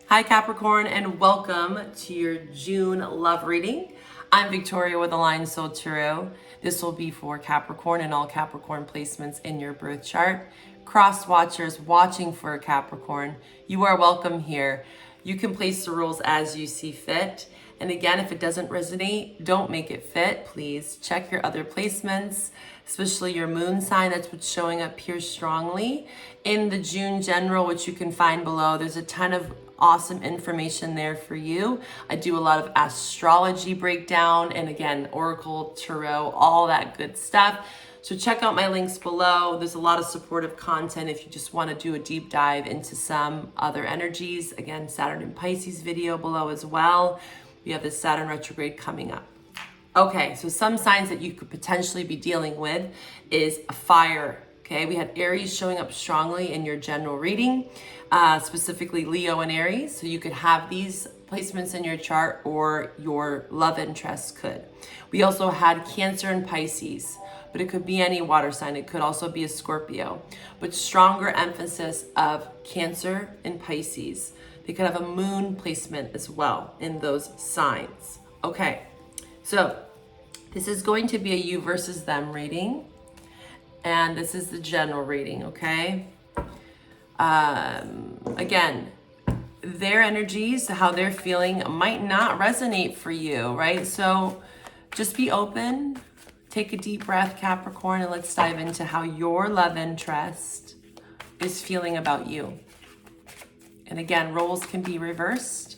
Hi Capricorn, and welcome to your June love reading. I'm Victoria with Aligned Soul Tarot. This will be for Capricorn and all Capricorn placements in your birth chart. Cross watchers watching for a Capricorn, you are welcome here. You can place the rules as you see fit. And again, if it doesn't resonate, don't make it fit. Please check your other placements, especially your moon sign. That's what's showing up here strongly. In the June general, which you can find below, there's a ton of awesome information there for you. I do a lot of astrology breakdown and again, oracle, tarot, all that good stuff. So check out my links below. There's a lot of supportive content if you just want to do a deep dive into some other energies. Again, Saturn and Pisces video below as well. We have this Saturn retrograde coming up. Okay, so some signs that you could potentially be dealing with is a fire. Okay, we have Aries showing up strongly in your general reading, specifically Leo and Aries. So you could have these placements in your chart or your love interest could. We also had Cancer and Pisces, but it could be any water sign. It could also be a Scorpio, but stronger emphasis of Cancer and Pisces. They could have a moon placement as well in those signs. Okay, so this is going to be a you versus them reading. And this is the general reading, okay? Again, their energies, how they're feeling might not resonate for you, right? So just be open, take a deep breath, Capricorn, and let's dive into how your love interest is feeling about you. And again, roles can be reversed.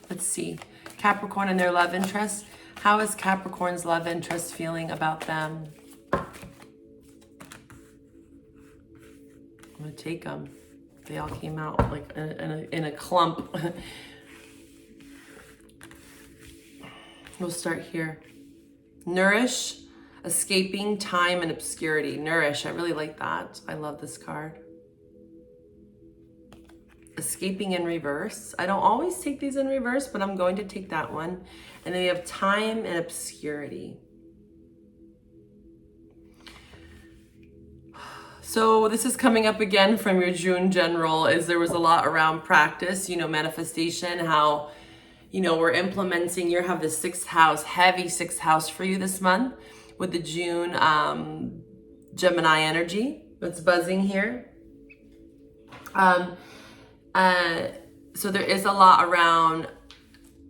Let's see. Capricorn and their love interest. How is Capricorn's love interest feeling about them? I'm gonna take them. They all came out like in a clump. We'll start here. Nourish, escaping time and obscurity. Nourish, I really like that. I love this card. Escaping in reverse. I don't always take these in reverse, but I'm going to take that one. And then we have time and obscurity. So this is coming up again from your June general, is there was a lot around practice, manifestation, how, we're implementing, you have the sixth house, heavy sixth house for you this month with the June Gemini energy that's buzzing here. So there is a lot around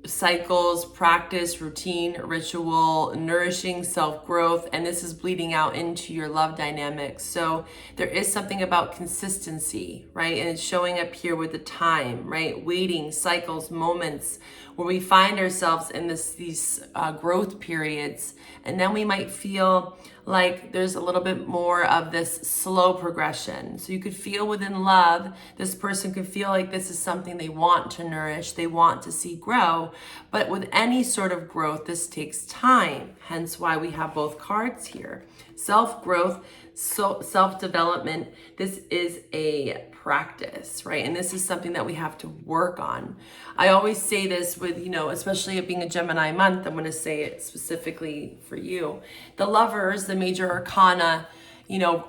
cycles, practice, routine, ritual, nourishing self-growth, and this is bleeding out into your love dynamics. So there is something about consistency, right? And it's showing up here with the time, right? Waiting, cycles, moments where we find ourselves in these growth periods, and then we might feel like there's a little bit more of this slow progression. So you could feel within love, this person could feel like this is something they want to nourish, they want to see grow, but with any sort of growth, this takes time. Hence why we have both cards here. Self-growth, self-development, this is a practice, right? And this is something that we have to work on. I always say this with, especially it being a Gemini month, I'm going to say it specifically for you. The lovers, the major arcana,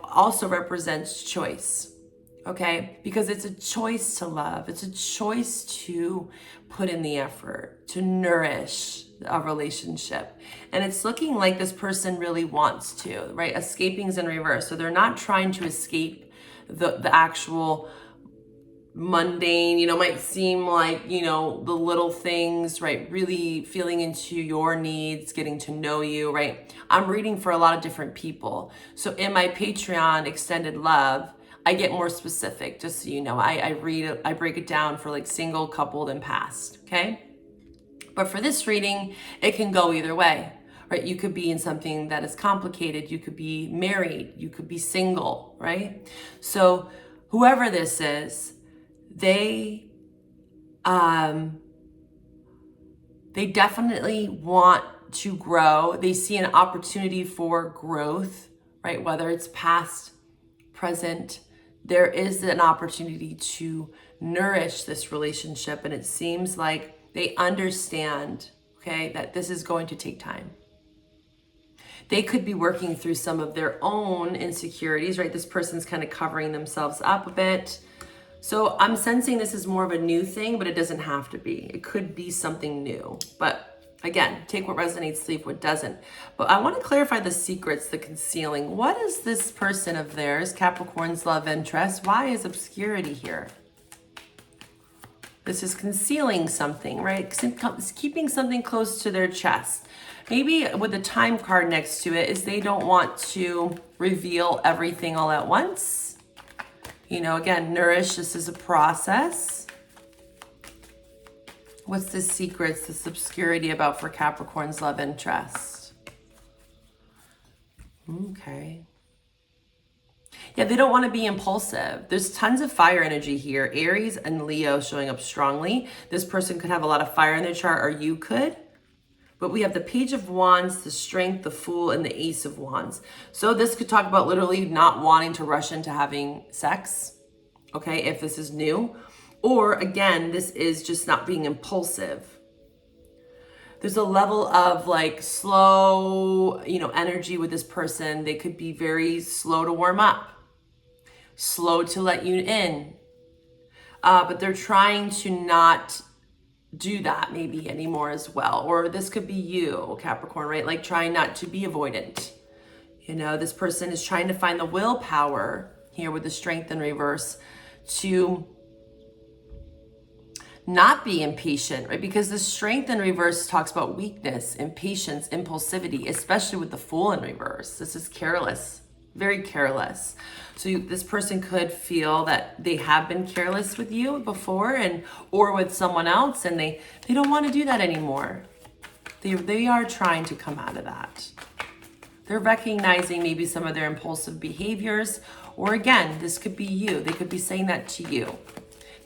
also represents choice, okay? Because it's a choice to love. It's a choice to put in the effort, to nourish a relationship. And it's looking like this person really wants to, right? Escaping's in reverse. So they're not trying to escape the actual mundane, might seem like, the little things, right? Really feeling into your needs, getting to know you, right? I'm reading for a lot of different people. So in my Patreon extended love, I get more specific, just so you know. I break it down for like single, coupled, and past, okay? But for this reading, it can go either way, right? You could be in something that is complicated. You could be married. You could be single, right? So whoever this is, they definitely want to grow. They see an opportunity for growth, right? Whether it's past, present, there is an opportunity to nourish this relationship. And it seems like they understand, okay, that this is going to take time. They could be working through some of their own insecurities, right? This person's kind of covering themselves up a bit. So I'm sensing this is more of a new thing, but it doesn't have to be. It could be something new. But again, take what resonates, leave what doesn't. But I want to clarify the secrets, the concealing. What is this person of theirs, Capricorn's love interest? Why is obscurity here? This is concealing something, right? It's keeping something close to their chest. Maybe with the time card next to it is they don't want to reveal everything all at once. You know, again, nourish, this is a process. What's the secrets, this obscurity about for Capricorn's love interest? Okay. Yeah, they don't want to be impulsive. There's tons of fire energy here. Aries and Leo showing up strongly. This person could have a lot of fire in their chart, or you could. But we have the Page of Wands, the Strength, the Fool, and the Ace of Wands. So this could talk about literally not wanting to rush into having sex, okay, if this is new. Or again, this is just not being impulsive. There's a level of like slow, you know, energy with this person. They could be very slow to warm up, slow to let you in. But they're trying to not do that maybe anymore as well. Or this could be you, Capricorn, right? Like trying not to be avoidant. You know, this person is trying to find the willpower here with the Strength in reverse to not be impatient, right? Because the Strength in reverse talks about weakness, impatience, impulsivity, especially with the Fool in reverse. This is careless, very careless. So this person could feel that they have been careless with you before or with someone else, and they don't want to do that anymore. They are trying to come out of that. They're recognizing maybe some of their impulsive behaviors, or again, this could be you. They could be saying that to you.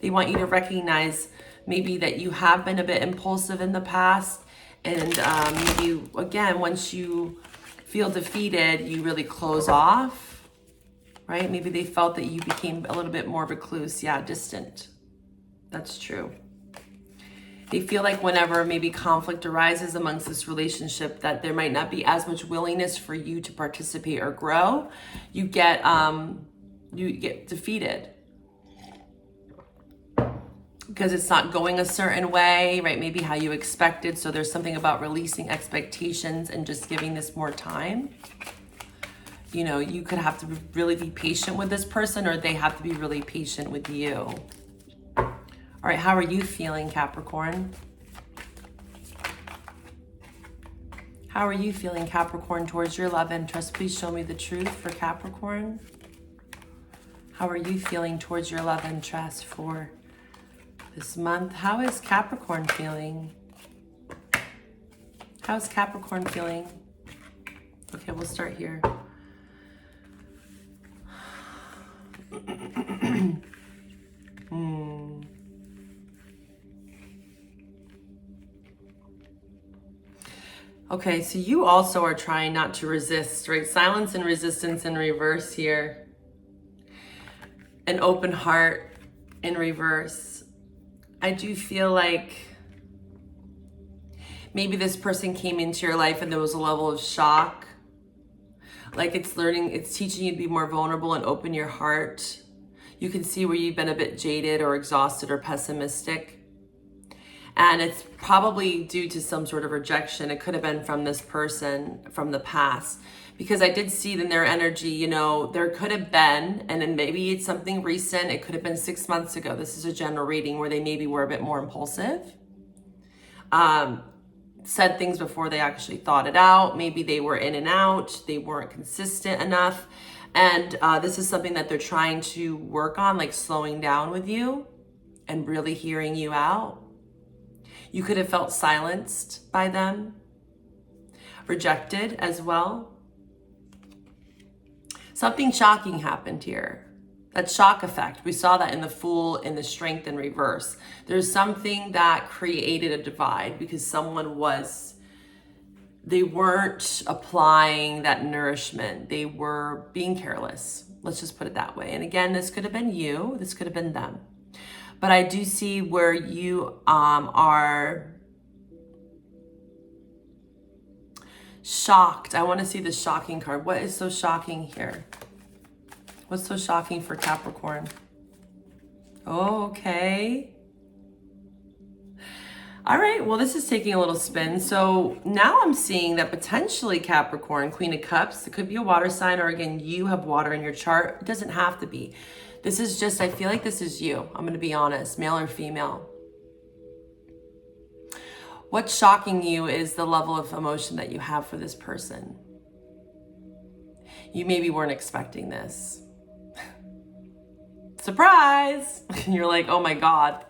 They want you to recognize maybe that you have been a bit impulsive in the past, and maybe again, once you feel defeated, you really close off. Right? Maybe they felt that you became a little bit more recluse. Yeah, distant. That's true. They feel like whenever maybe conflict arises amongst this relationship, that there might not be as much willingness for you to participate or grow. You get defeated because it's not going a certain way, right? Maybe how you expected. So there's something about releasing expectations and just giving this more time. You know, you could have to really be patient with this person, or they have to be really patient with you. All right, how are you feeling, Capricorn? How are you feeling, Capricorn, towards your love interest? Please show me the truth for Capricorn. How are you feeling towards your love interest for this month? How is Capricorn feeling? How's Capricorn feeling? Okay, we'll start here. Okay, so you also are trying not to resist, right? Silence and resistance in reverse here. An open heart in reverse. I do feel like maybe this person came into your life and there was a level of shock. Like it's teaching you to be more vulnerable and open your heart. You can see where you've been a bit jaded or exhausted or pessimistic. And it's probably due to some sort of rejection. It could have been from this person from the past. Because I did see in their energy, you know, there could have been, and then maybe it's something recent. It could have been 6 months ago. This is a general reading where they maybe were a bit more impulsive. Said things before they actually thought it out. Maybe they were in and out. They weren't consistent enough. And this is something that they're trying to work on, like slowing down with you and really hearing you out. You could have felt silenced by them, rejected as well. Something shocking happened here. That shock effect, we saw that in the Fool, in the Strength in reverse. There's something that created a divide because they weren't applying that nourishment. They were being careless. Let's just put it that way. And again, this could have been you, this could have been them. But I do see where you are shocked. I want to see the shocking card. What is so shocking here? What's so shocking for Capricorn? Okay. All right, well, this is taking a little spin. So now I'm seeing that potentially Capricorn, Queen of Cups, it could be a water sign, or again, you have water in your chart. It doesn't have to be. This is just, I feel like this is you. I'm going to be honest, male or female. What's shocking you is the level of emotion that you have for this person. You maybe weren't expecting this. Surprise! You're like, oh my God.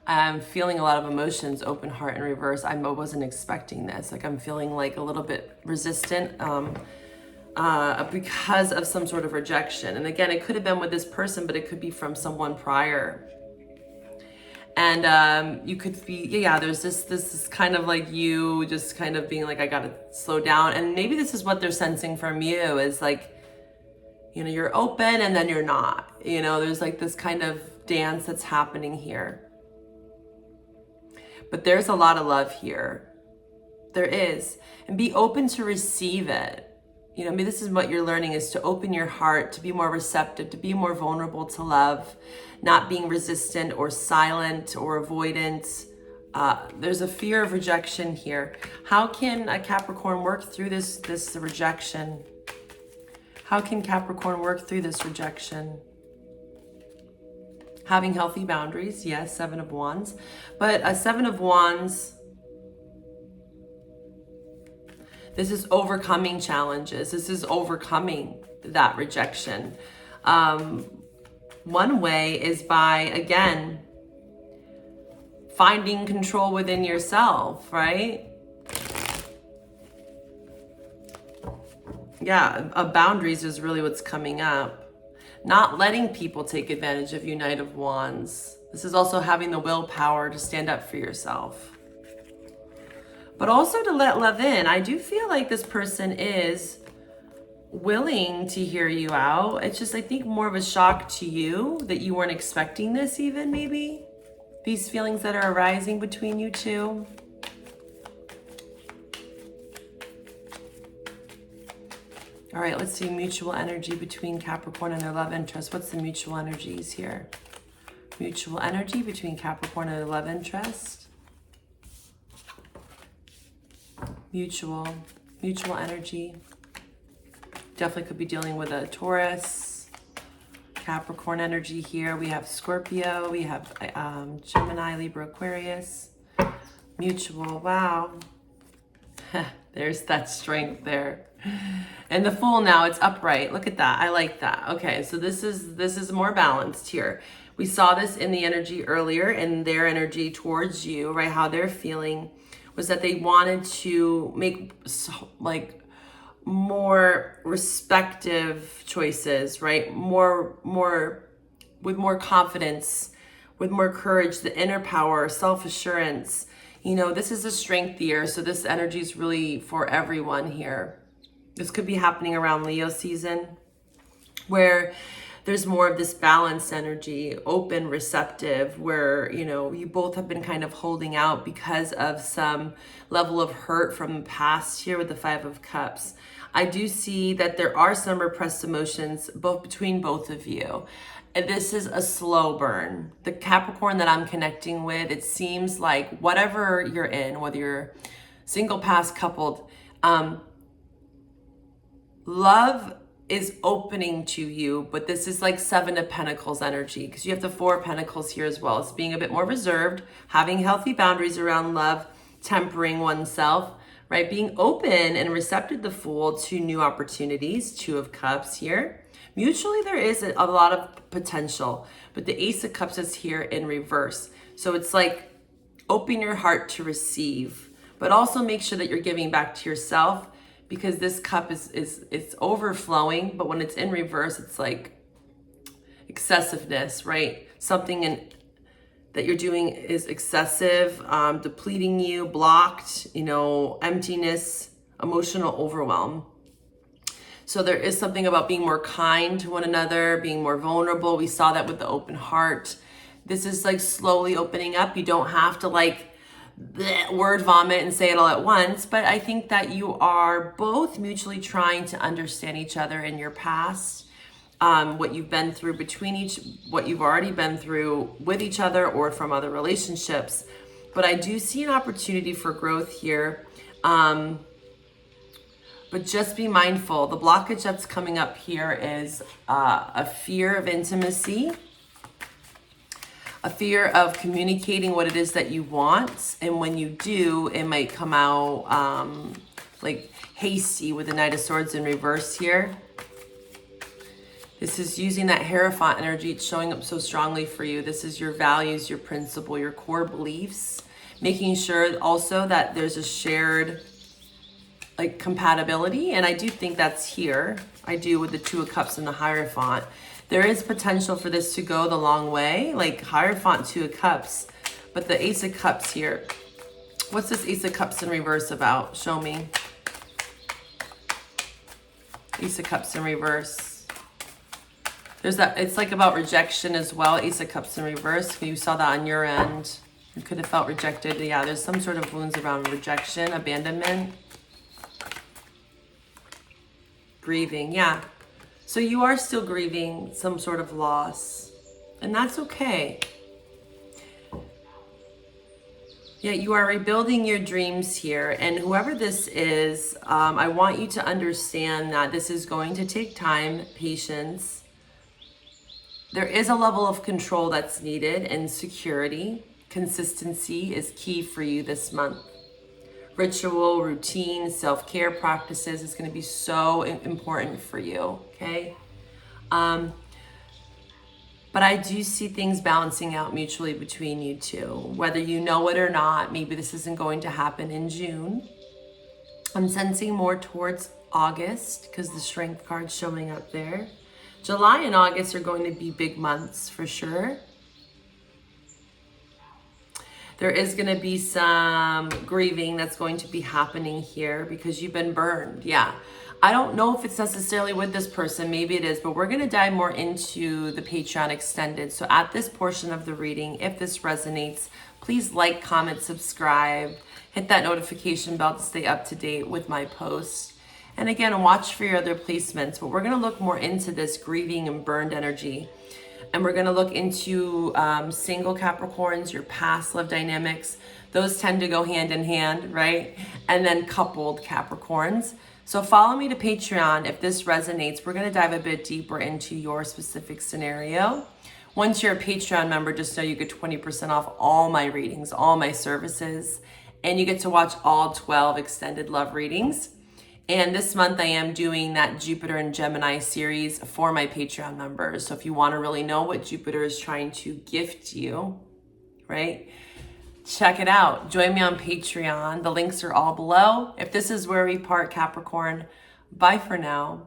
I'm feeling a lot of emotions, open heart in reverse. I wasn't expecting this. Like I'm feeling like a little bit resistant because of some sort of rejection. And again, it could have been with this person, but it could be from someone prior. And you could be, yeah, there's this is kind of like you just kind of being like, I gotta slow down. And maybe this is what they're sensing from you is like, you know, you're open and then you're not. You know, there's like this kind of dance that's happening here. But there's a lot of love here. There is. And be open to receive it. You know, I mean, this is what you're learning is to open your heart, to be more receptive, to be more vulnerable to love, not being resistant or silent or avoidant. There's a fear of rejection here. How can a Capricorn work through this rejection? How can Capricorn work through this rejection? Having healthy boundaries, yes, 7 of Wands. But a 7 of Wands, this is overcoming challenges. This is overcoming that rejection. One way is by, again, finding control within yourself, right? Yeah, boundaries is really what's coming up. Not letting people take advantage of you, Knight of Wands. This is also having the willpower to stand up for yourself. But also to let love in. I do feel like this person is willing to hear you out. It's just, I think, more of a shock to you that you weren't expecting this even, maybe. These feelings that are arising between you two. All right, let's see mutual energy between Capricorn and their love interest. What's the mutual energies here? Mutual energy between Capricorn and their love interest. Mutual energy. Definitely could be dealing with a Taurus. Capricorn energy here. We have Scorpio. We have Gemini, Libra, Aquarius. Mutual, wow. There's that strength there. And the Fool now, it's upright. Look at that. I like that. Okay, so this is more balanced here. We saw this in the energy earlier, in their energy towards you, right? How they're feeling was that they wanted to make like more respective choices, right? More with more confidence, with more courage, the inner power, self-assurance. You know, this is a strength year, so this energy is really for everyone here. This could be happening around Leo season, where there's more of this balanced energy, open, receptive, where, you know, you both have been kind of holding out because of some level of hurt from the past here with the 5 of Cups. I do see that there are some repressed emotions between both of you. And this is a slow burn. The Capricorn that I'm connecting with, it seems like whatever you're in, whether you're single, past, coupled, love is opening to you, but this is like 7 of Pentacles energy because you have the 4 of Pentacles here as well. It's being a bit more reserved, having healthy boundaries around love, tempering oneself, right? Being open and receptive, the Fool, to new opportunities, 2 of Cups here. Mutually, there is a lot of potential, but the Ace of Cups is here in reverse. So it's like open your heart to receive, but also make sure that you're giving back to yourself, because this cup it's overflowing, but when it's in reverse, it's like excessiveness, right? Something that you're doing is excessive, depleting you, blocked, you know, emptiness, emotional overwhelm. So there is something about being more kind to one another, being more vulnerable. We saw that with the open heart. This is like slowly opening up. You don't have to like word vomit and say it all at once, but I think that you are both mutually trying to understand each other in your past. what you've been through what you've already been through with each other or from other relationships. But I do see an opportunity for growth here. But just be mindful. The blockage that's coming up here is a fear of intimacy, a fear of communicating what it is that you want. And when you do, it might come out like hasty with the Knight of Swords in reverse here. This is using that Hierophant energy. It's showing up so strongly for you. This is your values, your principle, your core beliefs. Making sure also that there's a shared like compatibility. And I do think that's here. I do with the Two of Cups and the Hierophant. There is potential for this to go the long way. Like Hierophant, Two of Cups. But the Ace of Cups here. What's this Ace of Cups in reverse about? Show me. Ace of Cups in reverse. There's that, it's like about rejection as well. Ace of Cups in reverse. You saw that on your end. You could have felt rejected. Yeah, there's some sort of wounds around rejection, abandonment, grieving. Yeah. So you are still grieving some sort of loss, and that's okay. Yeah, you are rebuilding your dreams here. And whoever this is, I want you to understand that this is going to take time, patience. There is a level of control that's needed and security. Consistency is key for you this month. Ritual, routine, self-care practices is going to be so important for you, okay? But I do see things balancing out mutually between you two. Whether you know it or not, maybe this isn't going to happen in June. I'm sensing more towards August because the Strength card's showing up there. July and August are going to be big months for sure. There is going to be some grieving that's going to be happening here because you've been burned. Yeah. I don't know if it's necessarily with this person. Maybe it is, but we're going to dive more into the Patreon extended. So at this portion of the reading, if this resonates, please like, comment, subscribe, hit that notification bell to stay up to date with my posts. And again, watch for your other placements, but we're going to look more into this grieving and burned energy. And we're going to look into single Capricorns, your past love dynamics. Those tend to go hand in hand, right? And then coupled Capricorns. So follow me to Patreon. If this resonates, we're going to dive a bit deeper into your specific scenario. Once you're a Patreon member, just know you get 20% off all my readings, all my services. And you get to watch all 12 extended love readings. And this month I am doing that Jupiter and Gemini series for my Patreon members. So if you want to really know what Jupiter is trying to gift you, right? Check it out. Join me on Patreon. The links are all below. If this is where we part, Capricorn, bye for now.